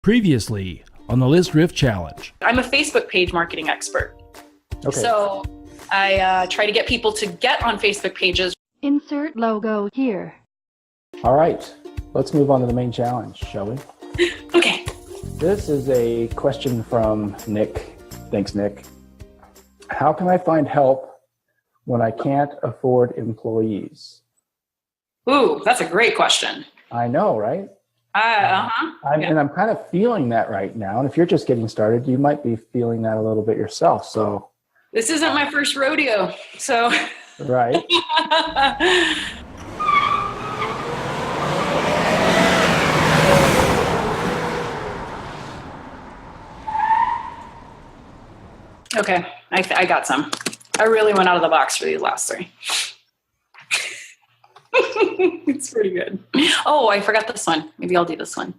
Previously on the ListRiff Challenge. I'm a Facebook page marketing expert. Okay. So I try to get people to get on Facebook pages. Insert logo here. All right, let's move on to the main challenge, shall we? Okay. This is a question from Nick. Thanks, Nick. How can I find help when I can't afford employees? Ooh, that's a great question. I know, right? And I'm kind of feeling that right now. And if you're just getting started, you might be feeling that a little bit yourself. So this isn't my first rodeo. So right. Okay, I got some. I really went out of the box for these last three. It's pretty good. Oh, I forgot this one. Maybe I'll do this one.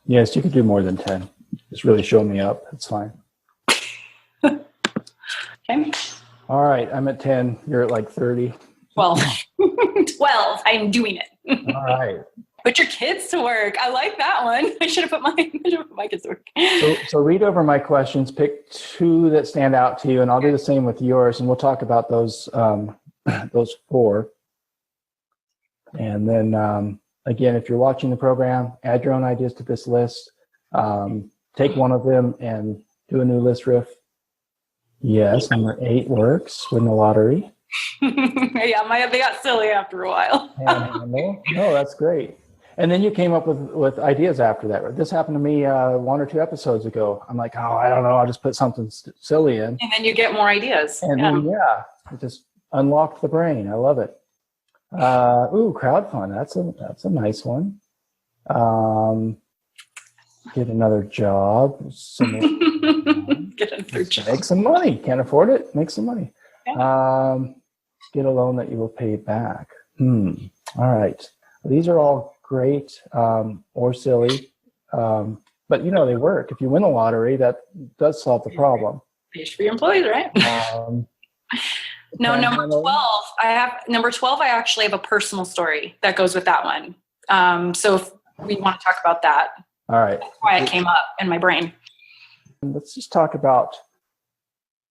Yes, you could do more than 10. Just really show me up. It's fine. Okay. All right, I'm at 10. You're at like 30. 12. 12. I'm doing it. All right. Put your kids to work. I like that one. I should have put my kids to work. So read over my questions, pick two that stand out to you, and I'll do the same with yours, and we'll talk about those four. And then, again, if you're watching the program, add your own ideas to this list. Take one of them and do a new ListRiff. Yes, number 8 works. Win the lottery. Yeah, they got silly after a while. Panhandle. No, that's great. And then you came up with ideas after that. This happened to me 1 or 2 episodes ago. I'm like, oh, I don't know. I'll just put something silly in. And then you get more ideas. And then, it just unlocked the brain. I love it. Crowdfund. That's a nice one. Get another job. Get another job. Make some money. Can't afford it. Make some money. Yeah. Get a loan that you will pay back. All right. These are all great or silly, but they work. If you win the lottery, that does solve the problem. Pays for your employees, right? No, number 12. Number 12. I actually have a personal story that goes with that one. So if we want to talk about that, all right. That's why it came up in my brain. Let's just talk about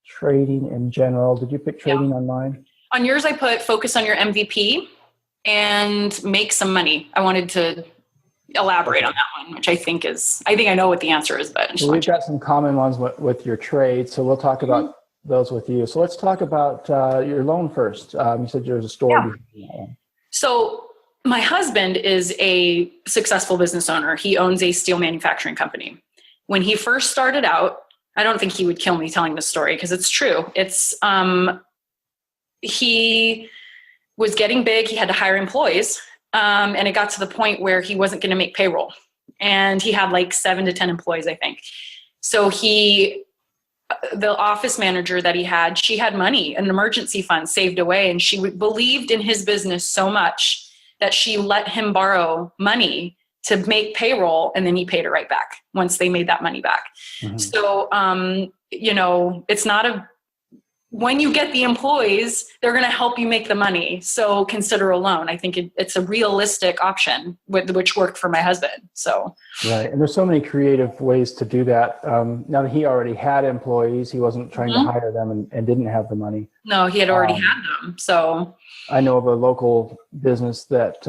trading in general. Did you pick trading on mine? On yours, I put focus on your MVP and make some money. I wanted to elaborate on that one, which I think I know what the answer is, but we've got some common ones with your trade, so we'll talk about those with you. So let's talk about your loan first. You said there's a story. Yeah. So my husband is a successful business owner. He owns a steel manufacturing company. When he first started out, I don't think he would kill me telling this story because it's true. It's he was getting big. He had to hire employees, and it got to the point where he wasn't going to make payroll, and he had like 7 to 10 employees, I think. So the office manager that he had, she had money, an emergency fund saved away, and she believed in his business so much that she let him borrow money to make payroll, and then he paid her right back once they made that money back. Mm-hmm. So, it's not when you get the employees, they're going to help you make the money. So consider a loan. I think it's a realistic option which worked for my husband. So. Right. And there's so many creative ways to do that. Now that he already had employees, he wasn't trying to hire them and didn't have the money. No, he had already had them. So I know of a local business that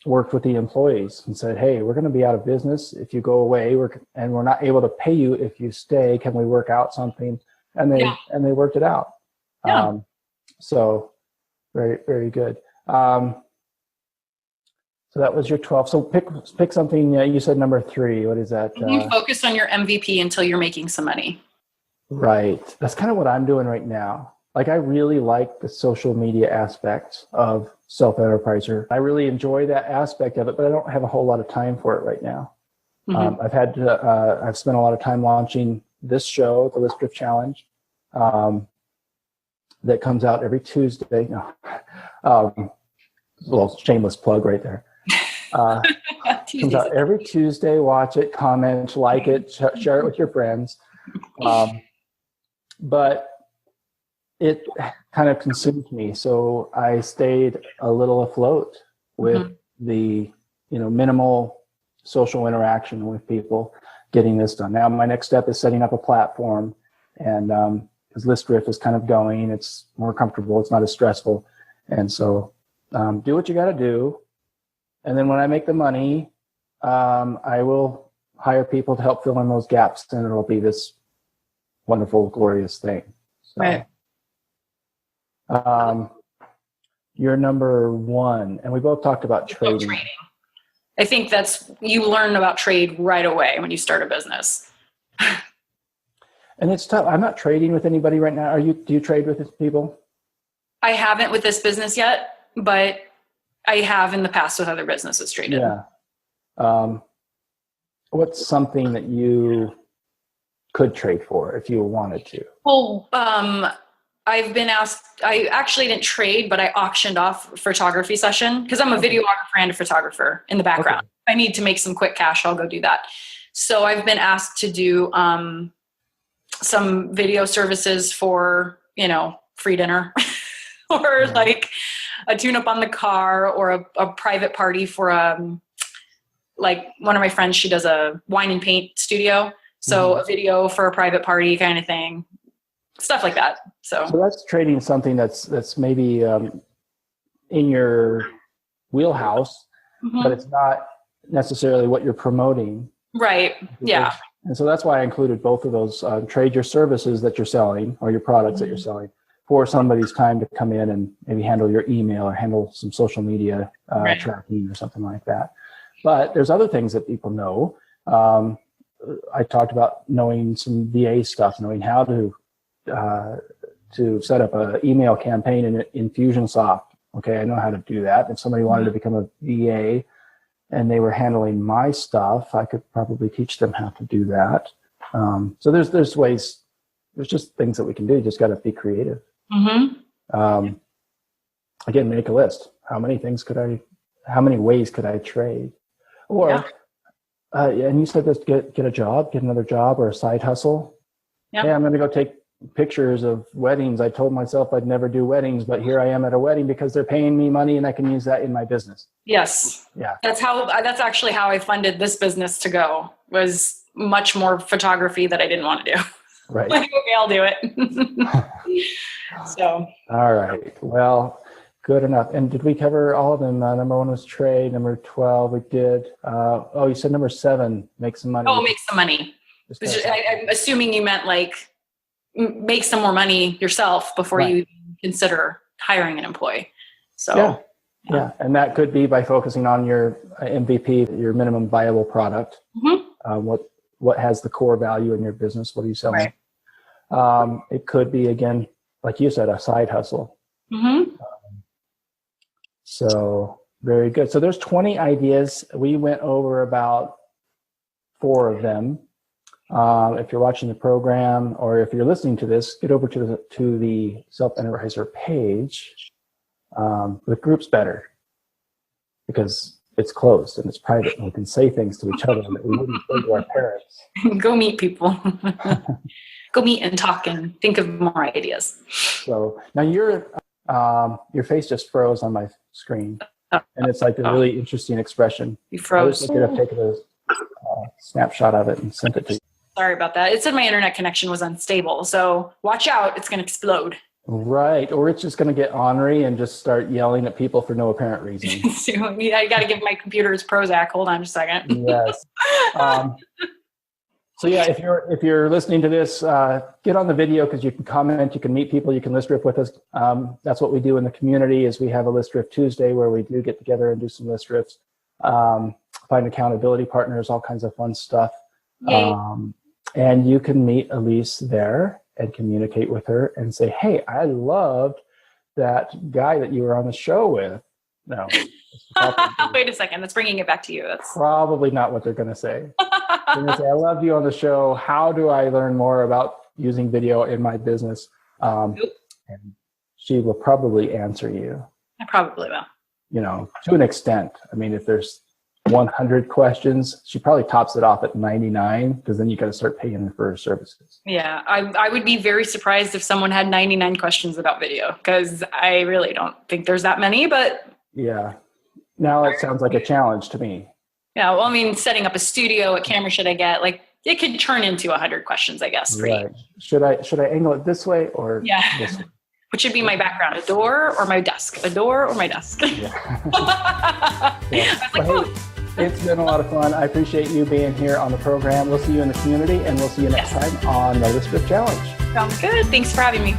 worked with the employees and said, hey, we're going to be out of business if you go away, and we're not able to pay you if you stay. Can we work out something? And they worked it out. Yeah. So very, very good. So that was your 12. So pick something. You said number 3. What is that? Focus on your MVP until you're making some money. Right. That's kind of what I'm doing right now. Like, I really like the social media aspect of self-enterpriser. I really enjoy that aspect of it, but I don't have a whole lot of time for it right now. Mm-hmm. I've spent a lot of time launching this show, the ListRiff Challenge, that comes out every Tuesday. A little shameless plug right there. Comes out every Tuesday. Watch it, comment, like it, share it with your friends. But it kind of consumed me, so I stayed a little afloat with the minimal social interaction with people. getting this done. Now, my next step is setting up a platform, and because ListRiff is kind of going, it's more comfortable, it's not as stressful. And so do what you got to do. And then when I make the money, I will hire people to help fill in those gaps, and it'll be this wonderful, glorious thing. So, Right. You're number one, and we both talked about trading. I think you learn about trade right away when you start a business. And it's tough. I'm not trading with anybody right now. Do you trade with people? I haven't with this business yet, but I have in the past with other businesses traded. Yeah. What's something that you could trade for if you wanted to? Well, I've been asked, I actually didn't trade, but I auctioned off a photography session because I'm a videographer and a photographer in the background. Okay. If I need to make some quick cash, I'll go do that. So I've been asked to do some video services for, free dinner or like a tune-up on the car or a private party for like one of my friends, she does a wine and paint studio. So a video for a private party kind of thing. Stuff like that. So that's trading something that's maybe in your wheelhouse, but it's not necessarily what you're promoting. Right. Yeah. And so that's why I included both of those. Trade your services that you're selling or your products that you're selling for somebody's time to come in and maybe handle your email or handle some social media tracking or something like that. But there's other things that people know. I talked about knowing some VA stuff, knowing how to set up an email campaign in Infusionsoft. Okay, I know how to do that. If somebody wanted to become a VA and they were handling my stuff, I could probably teach them how to do that. So there's ways, there's just things that we can do. You just got to be creative. Again, make a list. How many ways could I trade? Or, and you said this, get a job, get another job or a side hustle. Yeah, I'm going to go take pictures of weddings. I told myself I'd never do weddings, but here I am at a wedding because they're paying me money and I can use that in my business. Yes. Yeah. That's actually how I funded this business to go, was much more photography that I didn't want to do. Right. Like, okay, I'll do it. So. All right. Well, good enough. And did we cover all of them? Number 1 was trade. Number 12, we did. You said number 7, make some money. Oh, make some money. I'm assuming you meant like make some more money yourself before you consider hiring an employee. So yeah, and that could be by focusing on your MVP, your minimum viable product. What has the core value in your business? What are you selling? Right. It could be, again, like you said, a side hustle. So very good. So there's 20 ideas. We went over about 4 of them. If you're watching the program or if you're listening to this, get over to the Self-Enterpriser page. The group's better because it's closed and it's private and we can say things to each other that we wouldn't say to our parents. Go meet people. Go meet and talk and think of more ideas. So now your face just froze on my screen, and it's like a really interesting expression. You froze. I could have taken a snapshot of it and sent it to you. Sorry about that. It said my internet connection was unstable, so watch out. It's going to explode. Right, or it's just going to get ornery and just start yelling at people for no apparent reason. I got to give my computer its Prozac. Hold on just a second. Yes. So yeah, if you're listening to this, get on the video because you can comment, you can meet people, you can ListRiff with us. That's what we do in the community. Is we have a ListRiff Tuesday where we do get together and do some ListRiffs, find accountability partners, all kinds of fun stuff. And you can meet Alyse there and communicate with her and say, "Hey, I loved that guy that you were on the show with." No. Wait a second. That's bringing it back to you. That's probably not what they're going to say. They're going to say, "I loved you on the show. How do I learn more about using video in my business?" And she will probably answer you. I probably will. To an extent. I mean, if there's 100 questions, she probably tops it off at 99 because then you got to start paying her for her services. Yeah, I would be very surprised if someone had 99 questions about video because I really don't think there's that many, but... Yeah. Now it sounds like a challenge to me. Yeah, well, I mean, setting up a studio, what camera should I get? Like, it could turn into 100 questions, I guess. For you. Right. Should I angle it this way or Yeah. this way? Which should be my background, a door or my desk? A door or my desk? Yeah. I was like, Well, hey, it's been a lot of fun. I appreciate you being here on the program. We'll see you in the community, and we'll see you next time on the ListRiff Challenge. Sounds good. Thanks for having me.